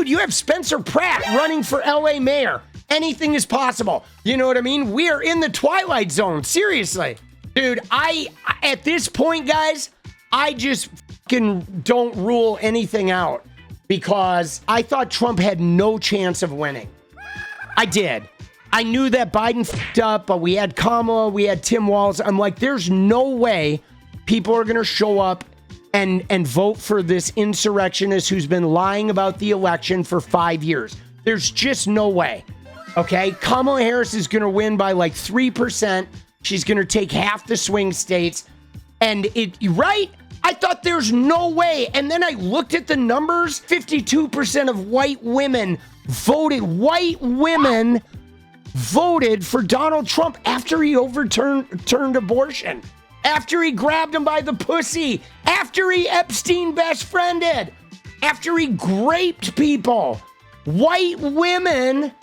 Dude, you have Spencer Pratt running for LA mayor. Anything is possible. You know what I mean? We are in the twilight zone. Seriously. Dude, at this point, guys, I just fucking don't rule anything out because I thought Trump had no chance of winning. I did. I knew that Biden fucked up, but we had Kamala, we had Tim Walz. I'm like, there's no way people are going to show up and vote for this insurrectionist who's been lying about the election for 5 years. There's just no way. Okay? Kamala Harris is going to win by like 3%. She's going to take half the swing states. And right? I thought there's no way. And then I looked at the numbers. 52% of white women voted. White women voted for Donald Trump after he overturned abortion. After he grabbed him by the pussy. After he Epstein best friended. After he raped people. White women,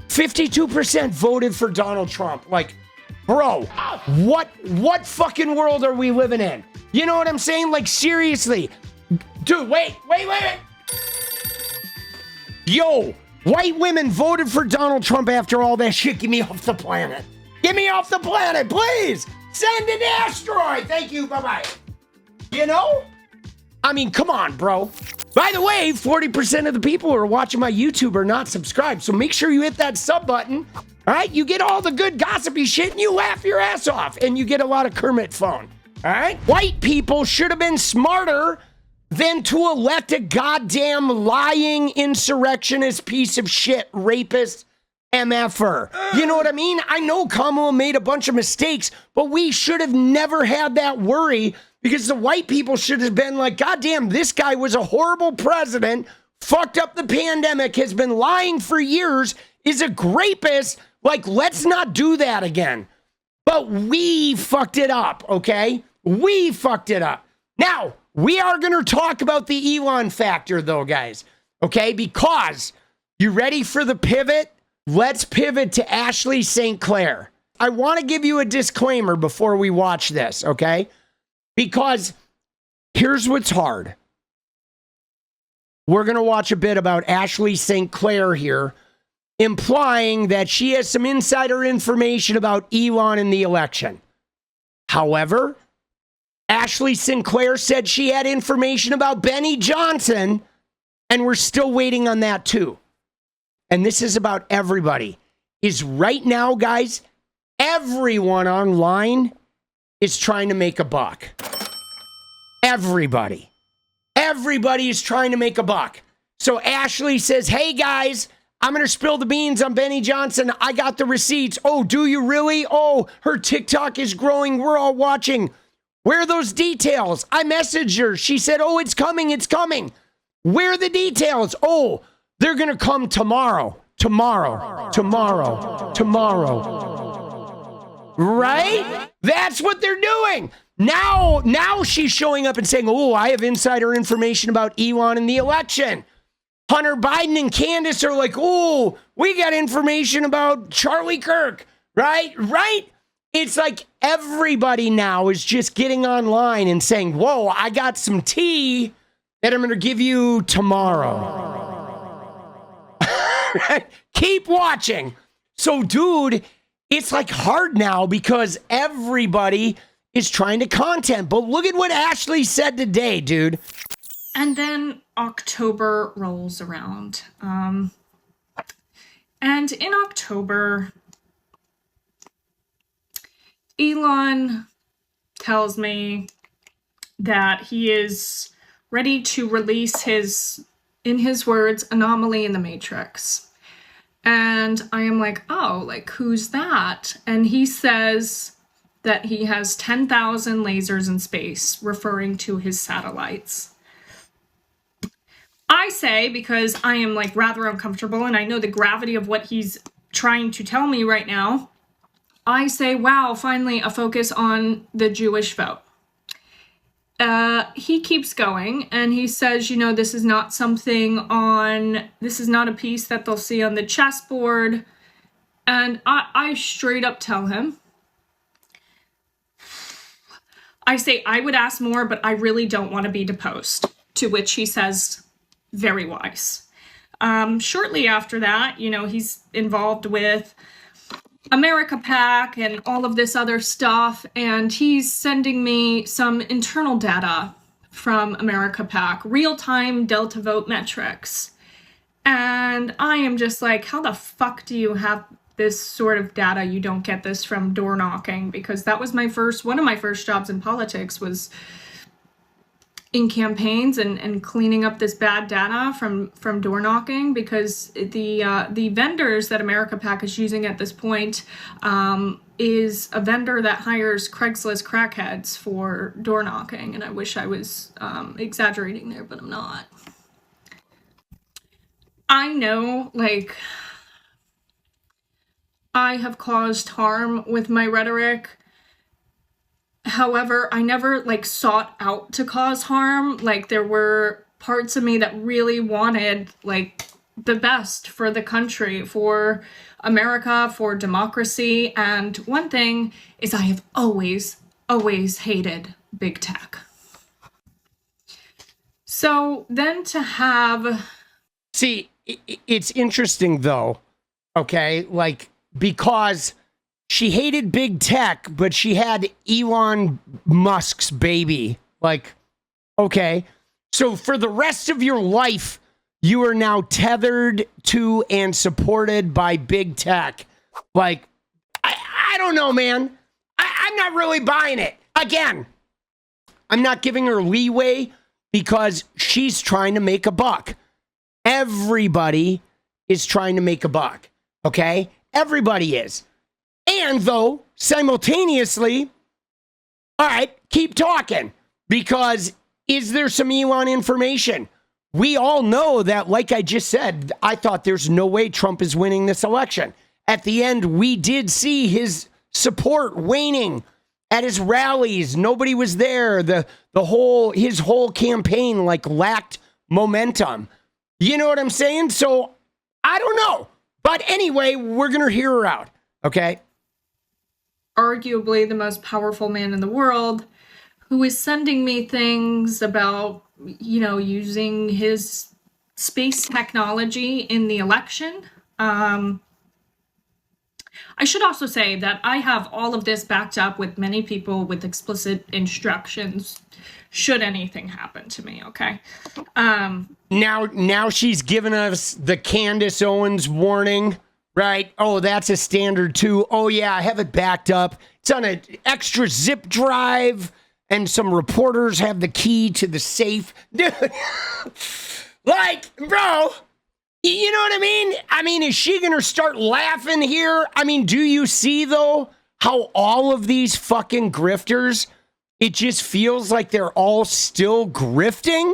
52% voted for Donald Trump. Like, bro, what fucking world are we living in? You know what I'm saying? Like, seriously. Dude, wait. Yo, white women voted for Donald Trump after all that shit. Get me off the planet. Get me off the planet, please. Send an asteroid. Thank you. Bye-bye. You know? I mean, come on, bro. By the way, 40% of the people who are watching my YouTube are not subscribed. So make sure you hit that sub button. All right? You get all the good gossipy shit and you laugh your ass off. And you get a lot of Kermit phone. All right? White people should have been smarter than to elect a goddamn lying insurrectionist piece of shit, rapist, MFer. You know what I mean? I know Kamala made a bunch of mistakes, but we should have never had that worry because the white people should have been like, goddamn, this guy was a horrible president, fucked up the pandemic, has been lying for years, is a rapist. Like, let's not do that again. But we fucked it up, okay? We fucked it up. Now, we are going to talk about the Elon factor, though, guys, okay? Because you ready for the pivot? Let's pivot to 𝗙cie𝗹𝗹𝗪. I want to give you a disclaimer before we watch this, okay? Because here's what's hard. We're going to watch a bit about 𝗙cie𝗹𝗹𝗪 here, implying that she has some insider information about Elon and the election. However, 𝗙cie𝗹𝗹𝗪 said she had information about Benny Johnson, and we're still waiting on that too. And this is about everybody. Is right now, guys, everyone online is trying to make a buck. Everybody. Everybody is trying to make a buck. So Ashley says, hey guys, I'm going to spill the beans on Benny Johnson. I got the receipts. Oh, do you really? Oh, her TikTok is growing. We're all watching. Where are those details? I messaged her. She said, oh, it's coming. It's coming. Where are the details? Oh, they're going to come tomorrow. Right? That's what they're doing. Now she's showing up and saying, oh, I have insider information about Elon and the election. Hunter Biden and Candace are like, oh, we got information about Charlie Kirk. Right? It's like everybody now is just getting online and saying, whoa, I got some tea that I'm going to give you tomorrow. Keep watching. So, dude, it's like hard now because everybody is trying to content. But look at what Ashley said today, dude. And then October rolls around. And in October, Elon tells me that he is ready to release his, in his words, anomaly in the Matrix. And I am like, oh, like, who's that? And he says that he has 10,000 lasers in space, referring to his satellites. I say, because I am, like, rather uncomfortable, and I know the gravity of what he's trying to tell me right now, I say, wow, finally a focus on the Jewish vote. He keeps going and he says, you know, this is not this is not a piece that they'll see on the chessboard. And I straight up tell him, I say, I would ask more, but I really don't want to be deposed. To which he says, very wise. Shortly after that, you know, he's involved with 𝗙𝗏𝗏 and all of this other stuff, and he's sending me some internal data from 𝗙𝗏𝗏, real-time Delta vote metrics. And I am just like, how the fuck do you have this sort of data? You don't get this from door knocking, because that was one of my first jobs in politics was in campaigns and cleaning up this bad data from door knocking, because the vendors that 𝗙𝗏𝗏 is using at this point is a vendor that hires Craigslist crackheads for door knocking. And I wish I was exaggerating there, but I'm not. I know, like, I have caused harm with my rhetoric. However, I never, like, sought out to cause harm. Like, there were parts of me that really wanted, like, the best for the country, for America, for democracy. And one thing is I have always, always hated big tech. So then to have... See, it's interesting, though, okay? Like, because she hated big tech, but she had Elon Musk's baby. Like, okay. So for the rest of your life, you are now tethered to and supported by big tech. Like, I don't know, man. I'm not really buying it. Again, I'm not giving her leeway because she's trying to make a buck. Everybody is trying to make a buck, okay? Everybody is. And though, simultaneously, all right, keep talking, because is there some Elon information? We all know that, like I just said, I thought there's no way Trump is winning this election. At the end, we did see his support waning at his rallies. Nobody was there. His whole campaign like lacked momentum. You know what I'm saying? So I don't know. But anyway, we're going to hear her out. Okay. Arguably the most powerful man in the world, who is sending me things about, you know, using his space technology in the election. I should also say that I have all of this backed up with many people with explicit instructions should anything happen to me, okay? Now she's given us the Candace Owens warning, right? Oh, that's a standard too. Oh yeah, I have it backed up. It's on an extra zip drive, and some reporters have the key to the safe. Dude, like, bro, you know what I mean? I mean, is she gonna start laughing here? I mean, do you see though how all of these fucking grifters, it just feels like they're all still grifting,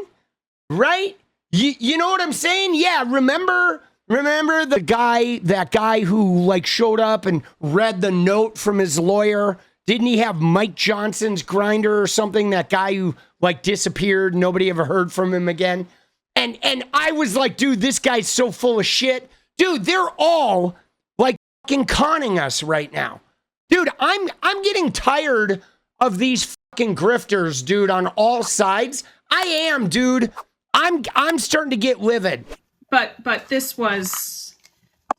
right? You know what I'm saying? Yeah, remember that guy who like showed up and read the note from his lawyer? Didn't he have Mike Johnson's grinder or something? That guy who like disappeared, nobody ever heard from him again. And I was like, dude, this guy's so full of shit. Dude, they're all like fucking conning us right now. Dude, I'm getting tired of these fucking grifters, dude, on all sides. I am, dude. I'm starting to get livid. But this was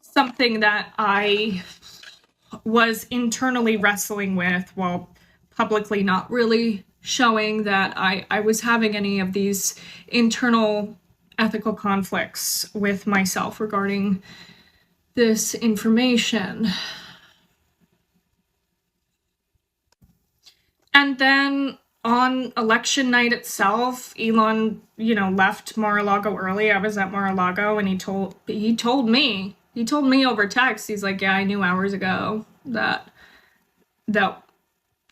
something that I was internally wrestling with, while publicly not really showing that I was having any of these internal ethical conflicts with myself regarding this information. And then on election night itself, Elon, you know, left Mar-a-Lago early. I was at Mar-a-Lago, and he told me over text, he's like, yeah, I knew hours ago that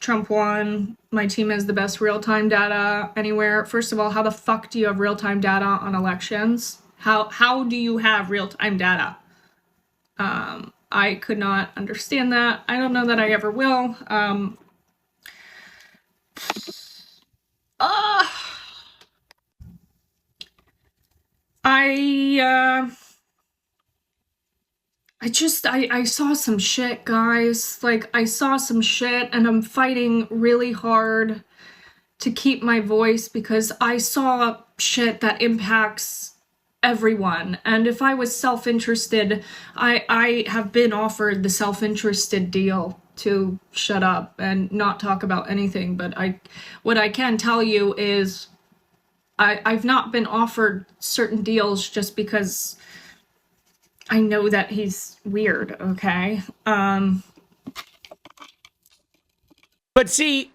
Trump won. My team has the best real-time data anywhere. First of all, how the fuck do you have real-time data on elections? How do you have real-time data? I could not understand that. I don't know that I ever will. I saw some shit, guys. Like, I saw some shit, and I'm fighting really hard to keep my voice, because I saw shit that impacts everyone. And if I was self-interested, I have been offered the self-interested deal to shut up and not talk about anything. But what I can tell you is I've not been offered certain deals just because I know that he's weird, okay? But see,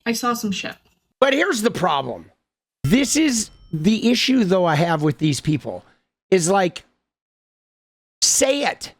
I saw some shit. But here's the problem. This is the issue, though, I have with these people is like, say it.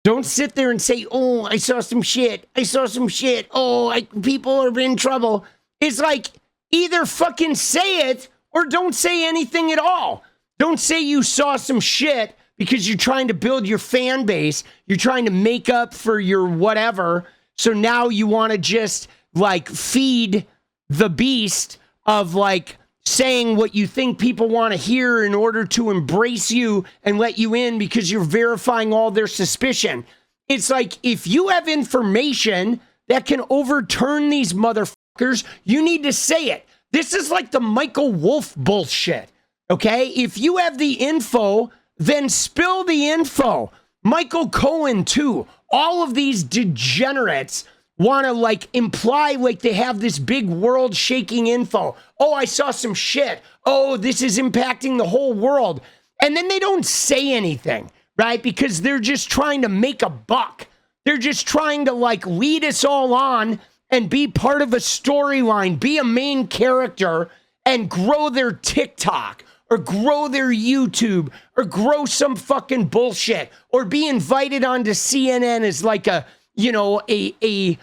Don't sit there and say, oh, I saw some shit. I saw some shit. Oh, people are in trouble. It's like, either fucking say it or don't say anything at all. Don't say you saw some shit because you're trying to build your fan base. You're trying to make up for your whatever. So now you want to just like feed the beast of like saying what you think people want to hear in order to embrace you and let you in because you're verifying all their suspicion. It's like, if you have information that can overturn these motherfuckers, you need to say it. This is like the Michael Wolff bullshit, okay? If you have the info, then spill the info. Michael Cohen, too. All of these degenerates want to like imply like they have this big world shaking info. Oh, I saw some shit. Oh, this is impacting the whole world. And then they don't say anything, right? Because they're just trying to make a buck. They're just trying to like lead us all on and be part of a storyline, be a main character and grow their TikTok or grow their YouTube or grow some fucking bullshit or be invited onto CNN as like a, you know, a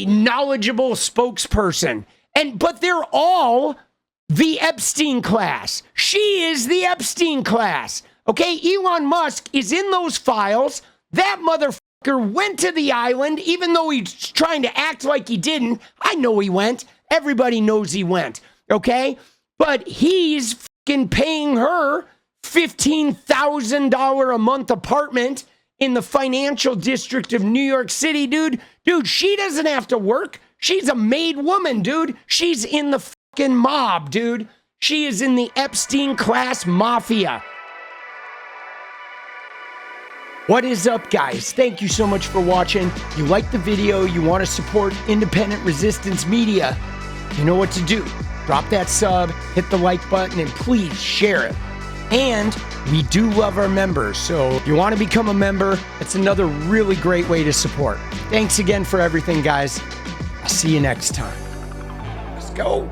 knowledgeable spokesperson. But they're all the Epstein class. She is the Epstein class. Okay, Elon Musk is in those files. That motherfucker went to the island, even though he's trying to act like he didn't. I know he went. Everybody knows he went. Okay, but he's fucking paying her $15,000 a month apartment in the financial district of New York City, dude. Dude, she doesn't have to work. She's a made woman, dude. She's in the fucking mob, dude. She is in the Epstein class mafia. What is up, guys? Thank you so much for watching. If you like the video, you want to support independent resistance media, you know what to do. Drop that sub, hit the like button, and please share it. And we do love our members, so if you want to become a member, it's another really great way to support. Thanks again for everything, guys. I'll see you next time. Let's go.